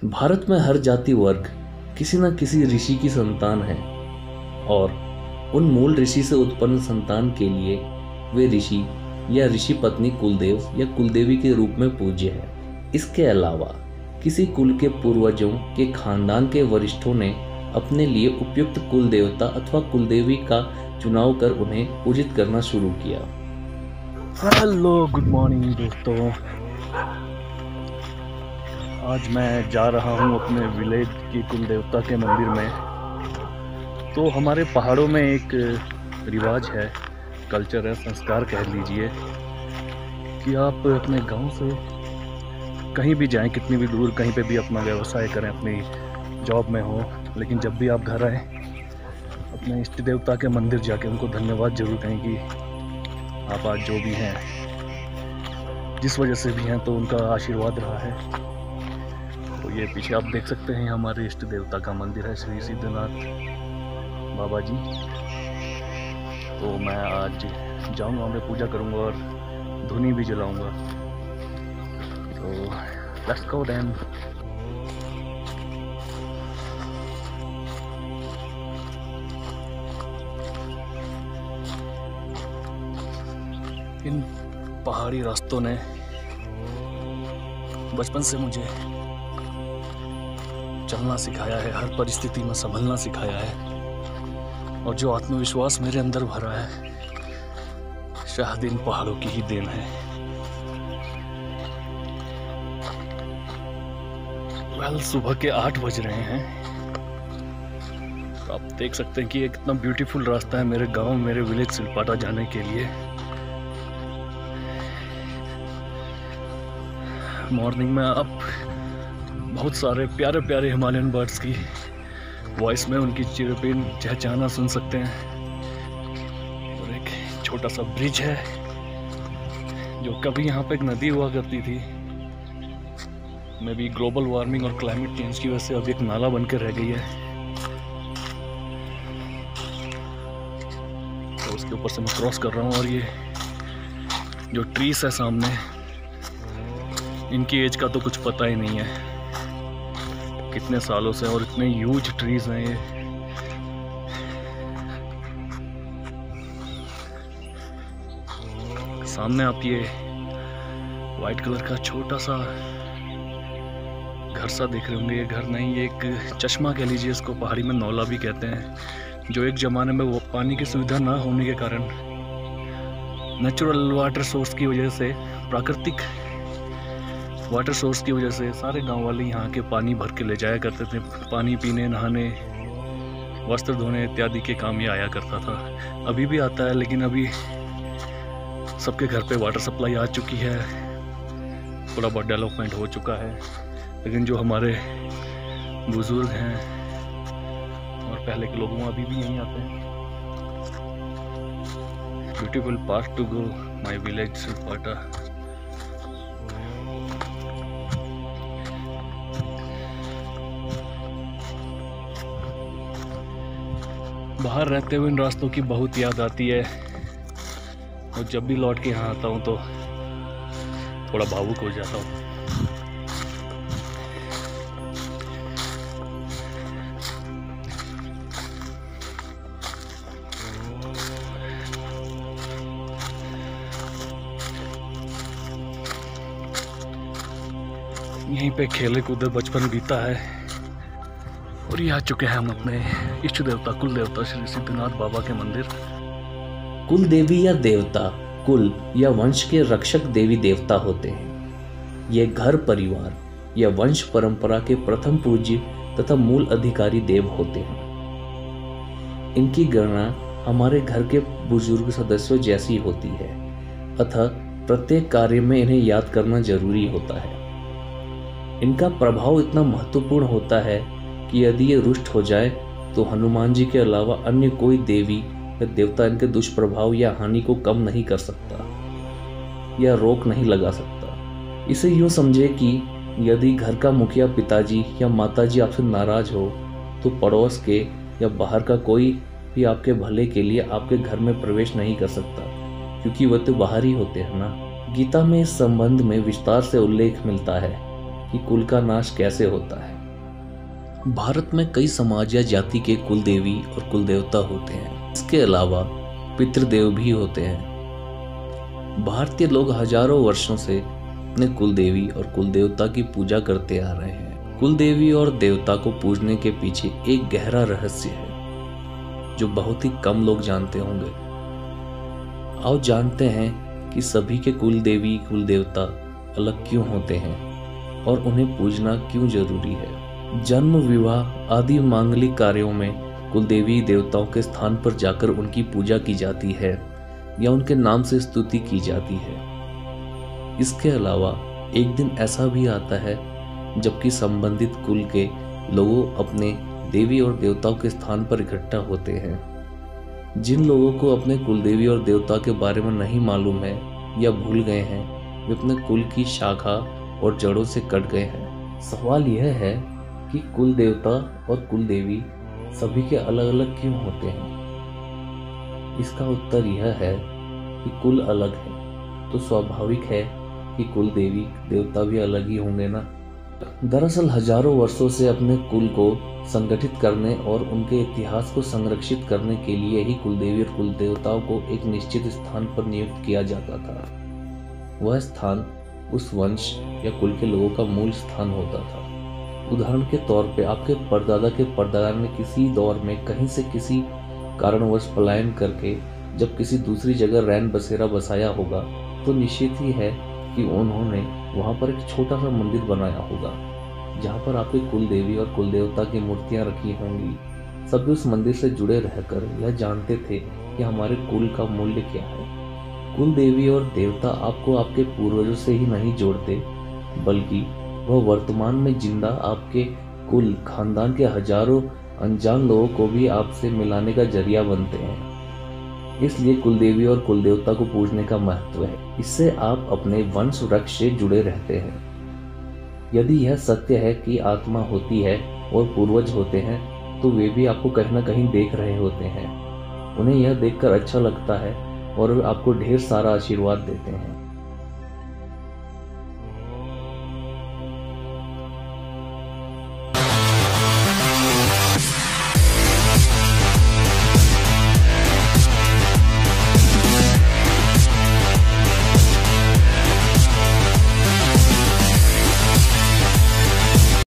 भारत में हर जाति वर्ग किसी न किसी ऋषि की संतान है और उन मूल ऋषि से उत्पन्न संतान के लिए वे ऋषि या ऋषि पत्नी कुलदेव या कुलदेवी के रूप में पूज्य है। इसके अलावा किसी कुल के पूर्वजों के खानदान के वरिष्ठों ने अपने लिए उपयुक्त कुल देवता अथवा कुलदेवी का चुनाव कर उन्हें पूजित करना शुरू किया। हेलो, गुड मॉर्निंग दोस्तों। आज मैं जा रहा हूँ अपने विलेज की कुल देवता के मंदिर में। तो हमारे पहाड़ों में एक रिवाज है, कल्चर है, संस्कार कह लीजिए, कि आप अपने गांव से कहीं भी जाएं, कितनी भी दूर, कहीं पे भी अपना व्यवसाय करें, अपनी जॉब में हो, लेकिन जब भी आप घर आए अपने इष्ट देवता के मंदिर जाके उनको धन्यवाद जरूर कहें कि आप आज जो भी हैं, जिस वजह से भी हैं, तो उनका आशीर्वाद रहा है। तो ये पीछे आप देख सकते हैं हमारे इष्ट देवता का मंदिर है, श्री सिद्धनाथ बाबा जी। तो मैं आज जाऊंगा, मैं पूजा करूंगा और धुनी भी जलाऊंगा। तो लेट्स गो देन। इन पहाड़ी रास्तों ने बचपन से मुझे चलना सिखाया है, हर परिस्थिति में संभलना सिखाया है, और जो आत्मविश्वास मेरे अंदर भरा है शायद इन पहाड़ों की ही देन है। सुबह के 8 बज रहे हैं। तो आप देख सकते हैं कि ये कितना ब्यूटीफुल रास्ता है मेरे गांव, मेरे विलेज सिलपाटा जाने के लिए। मॉर्निंग में आप बहुत सारे प्यारे प्यारे हिमालयन बर्ड्स की वॉइस में उनकी चिरपिन चहचहाना सुन सकते हैं। और एक छोटा सा ब्रिज है जो कभी यहाँ पे एक नदी हुआ करती थी, में भी ग्लोबल वार्मिंग और क्लाइमेट चेंज की वजह से अब एक नाला बनकर रह गई है। तो उसके ऊपर से मैं क्रॉस कर रहा हूँ, और ये जो ट्रीज है सामने, इनकी एज का तो कुछ पता ही नहीं है, कितने सालों से, और इतने ह्यूज ट्रीज हैं ये। सामने आप ये वाइट कलर का छोटा सा घर सा देख रहे होंगे। ये घर नहीं, ये एक चश्मा कह लीजिए, इसको पहाड़ी में नौला भी कहते हैं, जो एक ज़माने में वो पानी की सुविधा ना होने के कारण नेचुरल वाटर सोर्स की वजह से, प्राकृतिक वाटर सोर्स की वजह से सारे गांव वाले यहाँ के पानी भर के ले जाया करते थे। पानी पीने, नहाने, वस्त्र धोने इत्यादि के काम ये आया करता था। अभी भी आता है, लेकिन अभी सबके घर पे वाटर सप्लाई आ चुकी है, थोड़ा बहुत डेवलपमेंट हो चुका है। लेकिन जो हमारे बुजुर्ग हैं और पहले के लोग, अभी भी यहीं आते हैं। Beautiful part to go my village Silpata. बाहर रहते हुए इन रास्तों की बहुत याद आती है, और जब भी लौट के यहाँ आता हूँ तो थोड़ा भावुक हो जाता हूँ। यहीं पे खेले कूदे बचपन बीता है, और ये आ चुके हैं हम अपने इष्ट देवता कुल देवता श्री सिद्धनाथ बाबा के मंदिर। कुल देवी या देवता कुल या वंश के रक्षक देवी देवता होते हैं। ये घर, परिवार या वंश परंपरा के प्रथम पूज्य तथा मूल अधिकारी देव होते हैं। इनकी गणना हमारे घर के बुजुर्ग सदस्यों जैसी होती है, अतः प्रत्येक कार्य में इन्हें याद करना जरूरी होता है। इनका प्रभाव इतना महत्वपूर्ण होता है कि यदि ये रुष्ट हो जाए तो हनुमान जी के अलावा अन्य कोई देवी या देवता इनके दुष्प्रभाव या हानि को कम नहीं कर सकता या रोक नहीं लगा सकता। इसे यूं समझे कि यदि घर का मुखिया पिताजी या माताजी आपसे नाराज हो तो पड़ोस के या बाहर का कोई भी आपके भले के लिए आपके घर में प्रवेश नहीं कर सकता, क्योंकि वह तो बाहर ही होते हैं ना। गीता में इस संबंध में विस्तार से उल्लेख मिलता है कि कुल का नाश कैसे होता है। भारत में कई समाज या जाति के कुल देवी और कुल देवता होते हैं। इसके अलावा पितृदेव भी होते हैं। भारतीय लोग हजारों वर्षों से अपने कुल देवी और कुल देवता की पूजा करते आ रहे हैं। कुल देवी और देवता को पूजने के पीछे एक गहरा रहस्य है जो बहुत ही कम लोग जानते होंगे। आओ जानते हैं कि सभी के कुल देवी कुल देवता अलग क्यों होते हैं और उन्हें पूजना क्यों जरूरी है। जन्म, विवाह आदि मांगलिक कार्यों में कुल देवी देवताओं के स्थान पर जाकर उनकी पूजा की जाती है या उनके नाम से स्तुति की जाती है। इसके अलावा एक दिन ऐसा भी आता है जबकि संबंधित कुल के लोग अपने देवी और देवताओं के स्थान पर इकट्ठा होते हैं। जिन लोगों को अपने कुल देवी और देवता के बारे में नहीं मालूम है या भूल गए हैं, वे अपने कुल की शाखा और जड़ों से कट गए हैं। सवाल यह है कि कुल देवता और कुल देवी सभी के अलग अलग क्यों होते हैं। इसका उत्तर यह है कि कुल अलग है तो स्वाभाविक है कि कुल देवी देवता भी अलग ही होंगे ना। दरअसल हजारों वर्षों से अपने कुल को संगठित करने और उनके इतिहास को संरक्षित करने के लिए ही कुल देवी और कुल देवताओं को एक निश्चित स्थान पर नियुक्त किया जाता था। वह स्थान उस वंश या कुल के लोगों का मूल स्थान होता था। उदाहरण के तौर पे आपके परदादा के परदादा ने किसी दौर में कहीं से किसी कारणवश पलायन करके जब किसी दूसरी जगह रैन बसेरा बसाया होगा तो निश्चित ही है कि उन्होंने वहां पर एक छोटा सा मंदिर बनाया होगा जहां पर आपके कुल देवी और कुल देवता की मूर्तियां रखी होंगी। सभी उस मंदिर से जुड़े रहकर यह जानते थे कि हमारे कुल का मूल्य क्या है। कुल देवी और देवता आपको आपके पूर्वजों से ही नहीं जोड़ते बल्कि वह वर्तमान में जिंदा आपके कुल खानदान के हजारों अनजान लोगों को भी आपसे मिलाने का जरिया बनते हैं। इसलिए कुल देवी और कुल देवता को पूजने का महत्व है। इससे आप अपने वंश वृक्ष से जुड़े रहते हैं। यदि यह सत्य है कि आत्मा होती है और पूर्वज होते हैं तो वे भी आपको कहीं ना कहीं देख रहे होते हैं। उन्हें यह देखकर अच्छा लगता है और वे आपको ढेर सारा आशीर्वाद देते हैं।